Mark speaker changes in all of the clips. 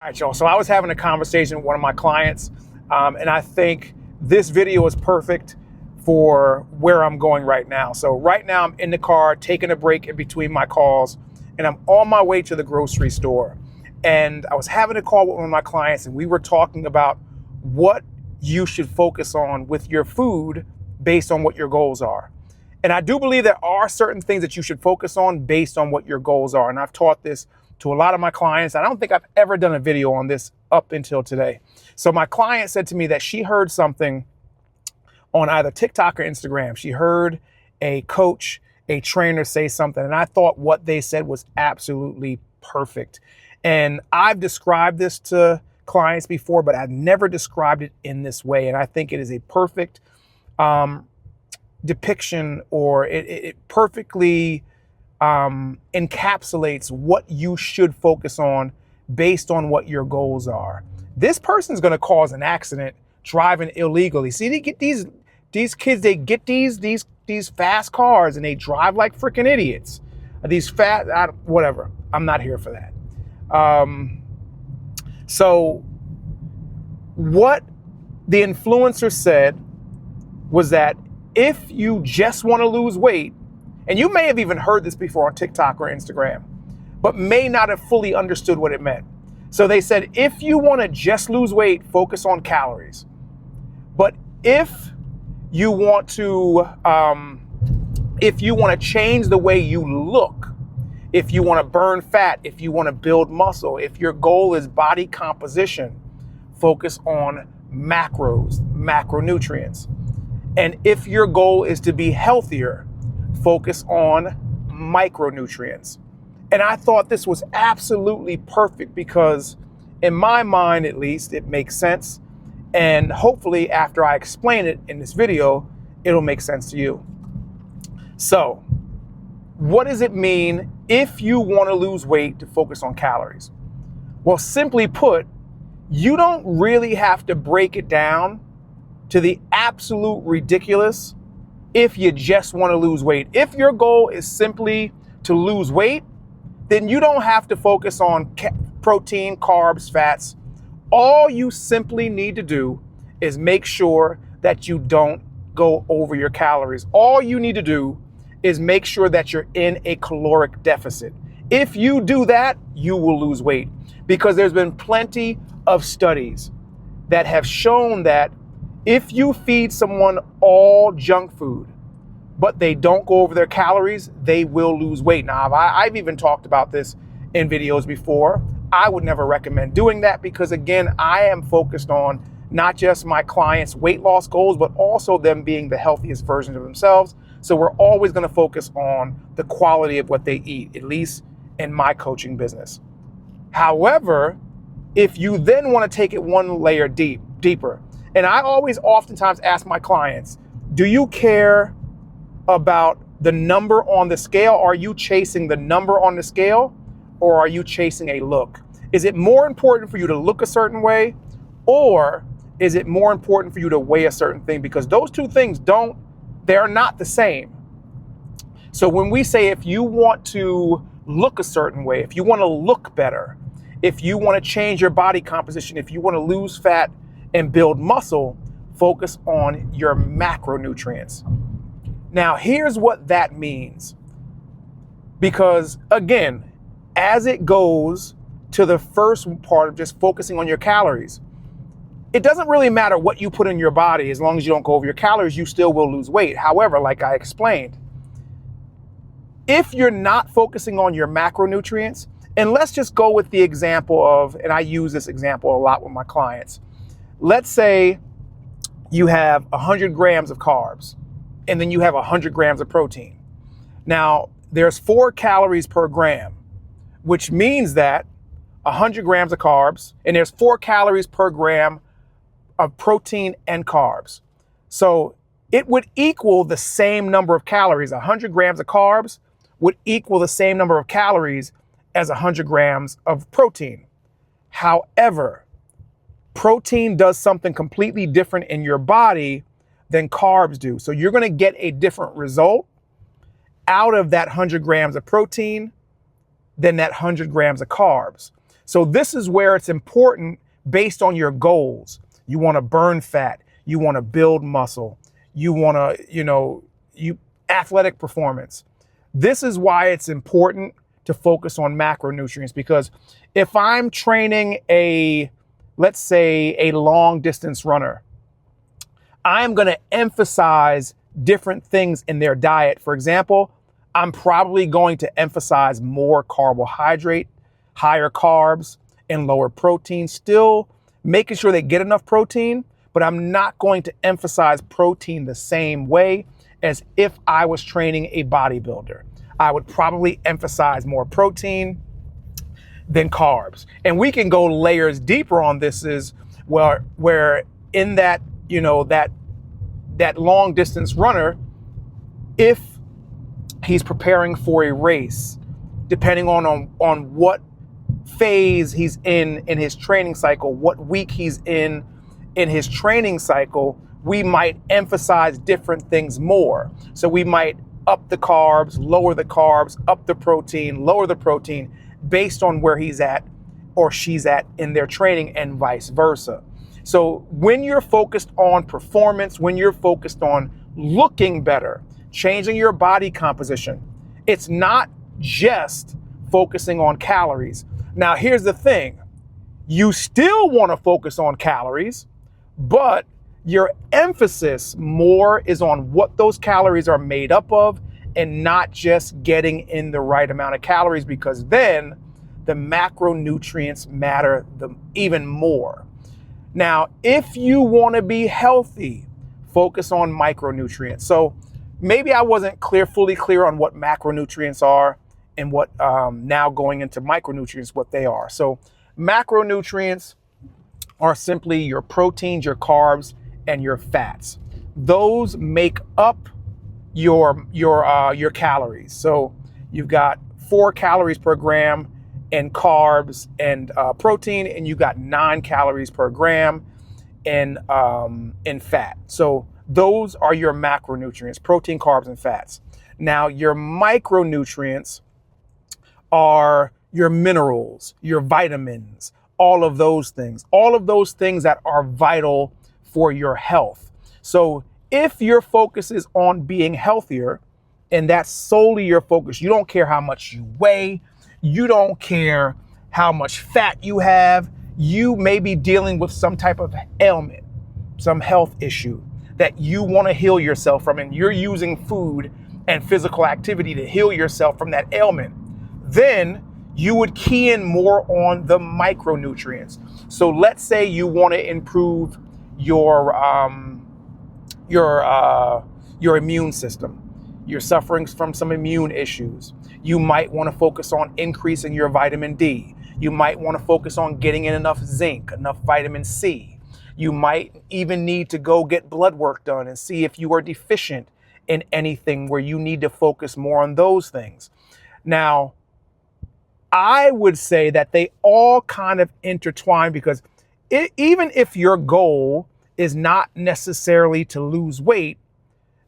Speaker 1: All right, y'all. So I was having a conversation with one of my clients, and I think this video is perfect for where I'm going right now. So right now I'm in the car, taking a break in between my calls, and I'm on my way to the grocery store. And I was having a call with one of my clients, and we were talking about what you should focus on with your food based on what your goals are. And I do believe there are certain things that you should focus on based on what your goals are. And I've taught this to a lot of my clients. I don't think I've ever done a video on this up until today. So my client said to me that she heard something on either TikTok or Instagram. She heard a coach, a trainer say something, and I thought what they said was absolutely perfect. And I've described this to clients before, but I've never described it in this way. And I think it is a perfect depiction, or it perfectly encapsulates what you should focus on based on what your goals are. This person's going to cause an accident driving illegally. See, they get these kids, they get these fast cars and they drive like freaking idiots. Whatever. I'm not here for that. So what the influencer said was that if you just want to lose weight, and you may have even heard this before on TikTok or Instagram, but may not have fully understood what it meant. So they said, if you want to just lose weight, focus on calories. But if you want to change the way you look, if you want to burn fat, if you want to build muscle, if your goal is body composition, focus on macronutrients. And if your goal is to be healthier, focus on micronutrients. And I thought this was absolutely perfect because in my mind, at least, it makes sense. And hopefully after I explain it in this video, it'll make sense to you. So what does it mean if you want to lose weight to focus on calories? Well, simply put, you don't really have to break it down to the absolute ridiculous if you just want to lose weight. If your goal is simply to lose weight, then you don't have to focus on protein, carbs, fats. All you simply need to do is make sure that you don't go over your calories. All you need to do is make sure that you're in a caloric deficit. If you do that, you will lose weight, because there's been plenty of studies that have shown that if you feed someone all junk food, but they don't go over their calories, they will lose weight. Now, I've even talked about this in videos before. I would never recommend doing that because, again, I am focused on not just my clients' weight loss goals, but also them being the healthiest versions of themselves. So we're always going to focus on the quality of what they eat, at least in my coaching business. However, if you then want to take it one layer deeper, and I always oftentimes ask my clients, do you care about the number on the scale? Are you chasing the number on the scale, or are you chasing a look? Is it more important for you to look a certain way, or is it more important for you to weigh a certain thing? Because those two things they're not the same. So when we say if you want to look a certain way, if you want to look better, if you want to change your body composition, if you want to lose fat and build muscle, focus on your macronutrients. Now, here's what that means. Because again, as it goes to the first part of just focusing on your calories, it doesn't really matter what you put in your body. As long as you don't go over your calories, you still will lose weight. However, like I explained, if you're not focusing on your macronutrients, and let's just go with the example of, and I use this example a lot with my clients. Let's say you have 100 grams of carbs, and then you have 100 grams of protein. Now, there's 4 calories per gram, which means that 100 grams of carbs, and there's 4 calories per gram of protein and carbs. So it would equal the same number of calories. 100 grams of carbs would equal the same number of calories as 100 grams of protein. However, protein does something completely different in your body than carbs do. So you're going to get a different result out of that 100 grams of protein than that 100 grams of carbs. So this is where it's important based on your goals. You want to burn fat, you want to build muscle, you want to, you athletic performance. This is why it's important to focus on macronutrients, because if I'm training let's say a long distance runner, I'm going to emphasize different things in their diet. For example, I'm probably going to emphasize more carbohydrate, higher carbs, and lower protein, still making sure they get enough protein, but I'm not going to emphasize protein the same way as if I was training a bodybuilder. I would probably emphasize more protein than carbs. And we can go layers deeper on this is where in that, that long distance runner, if he's preparing for a race, depending on what phase he's in his training cycle, what week he's in his training cycle, we might emphasize different things more. So we might up the carbs, lower the carbs, up the protein, lower the protein, based on where he's at or she's at in their training, and vice versa. So when you're focused on performance, when you're focused on looking better, changing your body composition, it's not just focusing on calories. Now, here's the thing. You still want to focus on calories, but your emphasis more is on what those calories are made up of and not just getting in the right amount of calories, because then the macronutrients matter even more. Now, if you want to be healthy, focus on micronutrients. So maybe I wasn't fully clear on what macronutrients are and what now going into micronutrients, what they are. So macronutrients are simply your proteins, your carbs, and your fats. Those make up your calories. So you've got 4 calories per gram in carbs and protein, and you got 9 calories per gram in fat. So those are your macronutrients: protein, carbs, and fats. Now, your micronutrients are your minerals, your vitamins, all of those things that are vital for your health. So if your focus is on being healthier, and that's solely your focus, you don't care how much you weigh, you don't care how much fat you have, you may be dealing with some type of ailment, some health issue that you want to heal yourself from, and you're using food and physical activity to heal yourself from that ailment, then you would key in more on the micronutrients. So let's say you want to improve your immune system. You're suffering from some immune issues. You might want to focus on increasing your vitamin D. You might want to focus on getting in enough zinc, enough vitamin C. You might even need to go get blood work done and see if you are deficient in anything, where you need to focus more on those things. Now, I would say that they all kind of intertwine, because even if your goal is not necessarily to lose weight,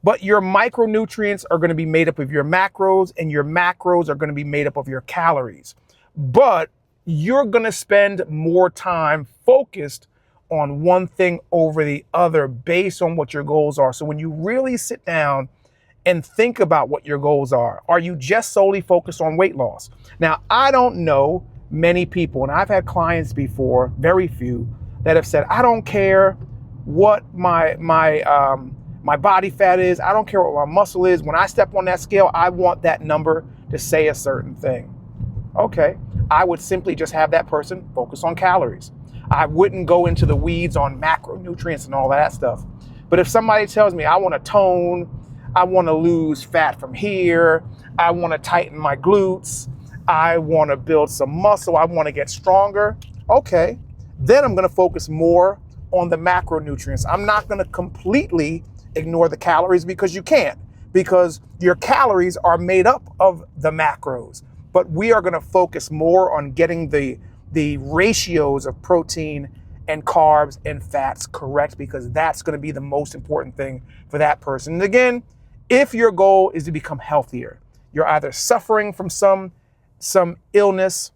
Speaker 1: but your micronutrients are going to be made up of your macros, and your macros are going to be made up of your calories. But you're going to spend more time focused on one thing over the other based on what your goals are. So when you really sit down and think about what your goals are you just solely focused on weight loss? Now, I don't know many people, and I've had clients before, very few, that have said, I don't care what my body fat is. I don't care what my muscle is. When I step on that scale, I want that number to say a certain thing. Okay, I would simply just have that person focus on calories. I wouldn't go into the weeds on macronutrients and all that stuff. But if somebody tells me I want to tone, I want to lose fat from here, I want to tighten my glutes, I want to build some muscle, I want to get stronger, okay, then I'm going to focus more on the macronutrients. I'm not going to completely ignore the calories, because you can't, because your calories are made up of the macros. But we are going to focus more on getting the ratios of protein and carbs and fats correct, because that's going to be the most important thing for that person. And again, if your goal is to become healthier, you're either suffering from some illness,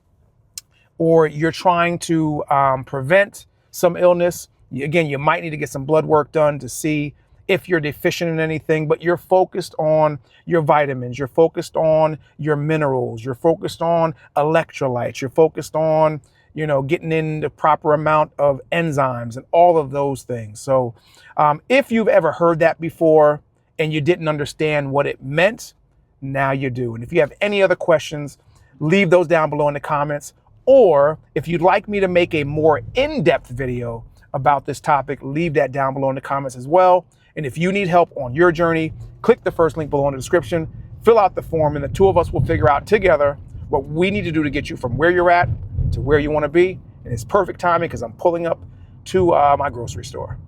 Speaker 1: or you're trying to prevent some illness, again, you might need to get some blood work done to see if you're deficient in anything, but you're focused on your vitamins, you're focused on your minerals, you're focused on electrolytes, you're focused on, getting in the proper amount of enzymes and all of those things. So if you've ever heard that before and you didn't understand what it meant, now you do. And if you have any other questions, leave those down below in the comments. Or if you'd like me to make a more in-depth video about this topic, leave that down below in the comments as well. And if you need help on your journey, click the first link below in the description, fill out the form, and the two of us will figure out together what we need to do to get you from where you're at to where you want to be. And it's perfect timing because I'm pulling up to my grocery store.